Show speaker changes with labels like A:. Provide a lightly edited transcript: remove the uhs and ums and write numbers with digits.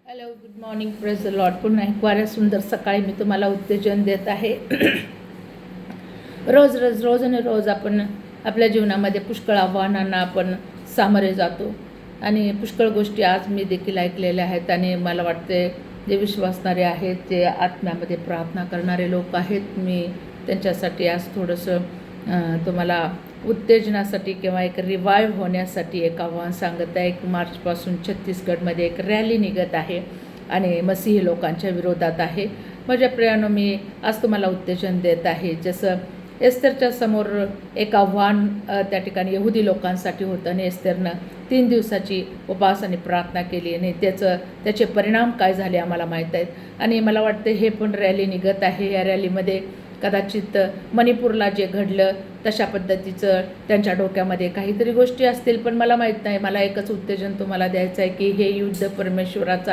A: Hello, good morning, praise the Lord. पुन्हा एक वाऱ्या सुंदर सकाळी मी तुम्हाला उत्तेजन देत आहे. रोज आणि रोज आपण आपल्या जीवनामध्ये पुष्कळ आव्हानांना आपण सामोरे जातो आणि पुष्कळ गोष्टी आज मी देखील ऐकलेल्या आहेत आणि मला वाटते जे विश्वासणारे आहेत, जे आत्म्यामध्ये प्रार्थना करणारे लोक आहेत, मी त्यांच्यासाठी आज थोडंसं तुम्हाला उत्तेजनासाठी किंवा एक रिवाईव्ह होण्यासाठी एक आव्हान सांगत आहे. 1 मार्चपासून छत्तीसगडमध्ये एक रॅली निघत आहे आणि मसीही लोकांच्या विरोधात आहे. माझ्या प्रियानो, मी आज तुम्हाला उत्तेजन देत आहे. जसं एस्तेरच्या समोर एक आव्हान त्या ठिकाणी यहुदी लोकांसाठी होतं आणि एस्तेरनं 3 दिवसाची उपवास आणि प्रार्थना केली आणि त्याचे परिणाम काय झाले आम्हाला माहीत आहेत. आणि मला वाटतं हे पण रॅली निघत आहे. या रॅलीमध्ये कदाचित मणिपूरला जे घडलं तशा पद्धतीचं त्यांच्या डोक्यामध्ये काहीतरी गोष्टी असतील, पण मला माहीत नाही. मला एकच उत्तेजन तुम्हाला द्यायचं आहे की हे युद्ध परमेश्वराचं